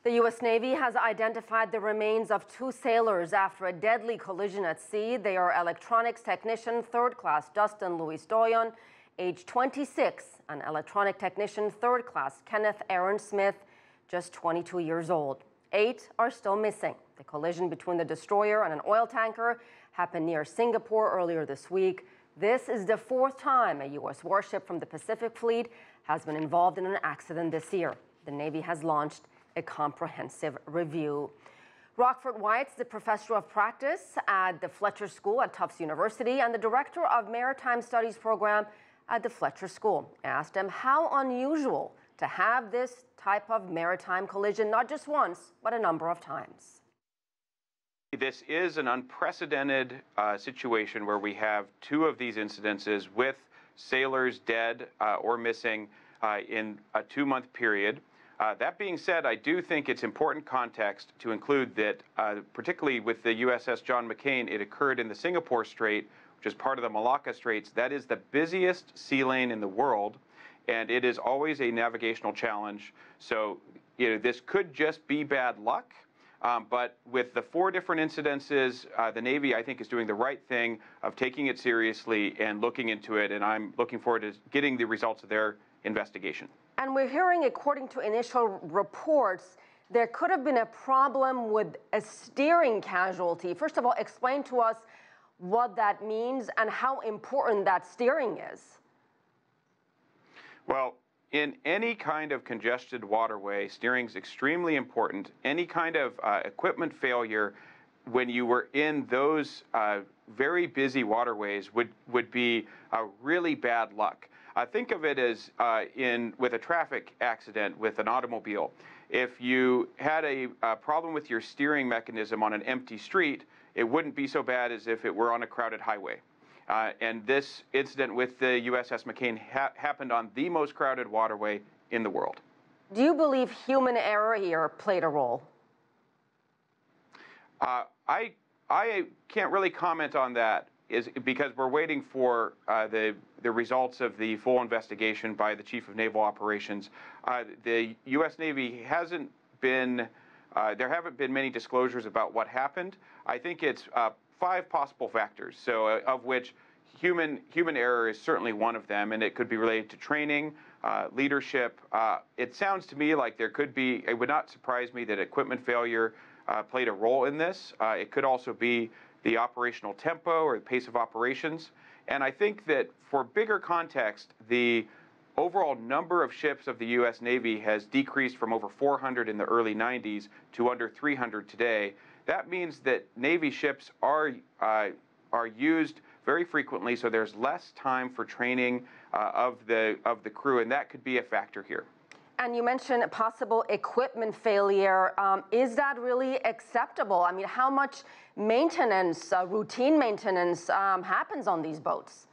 The U.S. Navy has identified the remains of two sailors after a deadly collision at sea. They are electronics technician third class Dustin Louis Doyon, age 26, and electronic technician third class Kenneth Aaron Smith, just 22 years old. 8 are still missing. The collision between the destroyer and an oil tanker happened near Singapore earlier this week. This is the 4th time a U.S. warship from the Pacific Fleet has been involved in an accident this year. The Navy has launched a comprehensive review. Rockford Weitz, the professor of practice at the Fletcher School at Tufts University and the director of Maritime Studies program at the Fletcher School, asked him how unusual to have this type of maritime collision, not just once, but a number of times. This is an unprecedented situation where we have 2 of these incidences with sailors dead or missing in a 2-month period. That being said, I do think it's important context to include that, particularly with the USS John McCain, it occurred in the Singapore Strait, which is part of the Malacca Straits. That is the busiest sea lane in the world, and it is always a navigational challenge. So, this could just be bad luck. But with the 4 different incidences, the Navy, I think, is doing the right thing of taking it seriously and looking into it, and I'm looking forward to getting the results of their investigation. And we're hearing, according to initial reports, there could have been a problem with a steering casualty. First of all, explain to us what that means and how important that steering is. Well, in any kind of congested waterway, steering is extremely important. Any kind of equipment failure when you were in those very busy waterways would be really bad luck. Think of it as with a traffic accident with an automobile. If you had a problem with your steering mechanism on an empty street, it wouldn't be so bad as if it were on a crowded highway. And this incident with the USS McCain happened on the most crowded waterway in the world. Do you believe human error here played a role? I can't really comment on that, because we're waiting for the results of the full investigation by the Chief of Naval Operations. The U.S. Navy hasn't been, there haven't been many disclosures about what happened. I think it's 5 possible factors, so of which human error is certainly one of them, and it could be related to training, leadership. It sounds to me like there could be, it would not surprise me that equipment failure played a role in this. It could also be the operational tempo or the pace of operations. And I think that for bigger context, the overall number of ships of the U.S. Navy has decreased from over 400 in the early 90s to under 300 today. That means that Navy ships are used very frequently, so there's less time for training of the crew, and that could be a factor here. And you mentioned a possible equipment failure. Is that really acceptable? I mean, how much maintenance, routine maintenance, happens on these boats?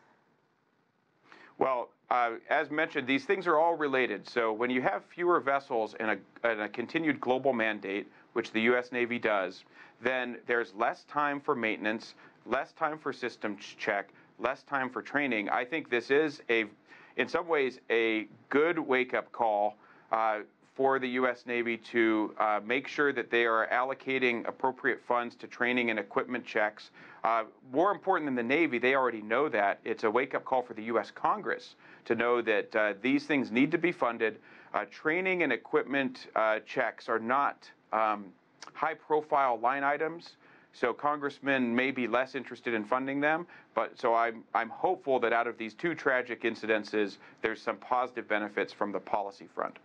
Well, as mentioned, these things are all related. So when you have fewer vessels and a continued global mandate, which the U.S. Navy does, then there's less time for maintenance, less time for systems check, less time for training. I think this is, in some ways, a good wake-up call for the U.S. Navy to make sure that they are allocating appropriate funds to training and equipment checks. More important than the Navy, they already know that. It's a wake-up call for the U.S. Congress to know that these things need to be funded. Training and equipment checks are not high-profile line items, so congressmen may be less interested in funding them. But so I'm hopeful that out of these 2 tragic incidences, there's some positive benefits from the policy front.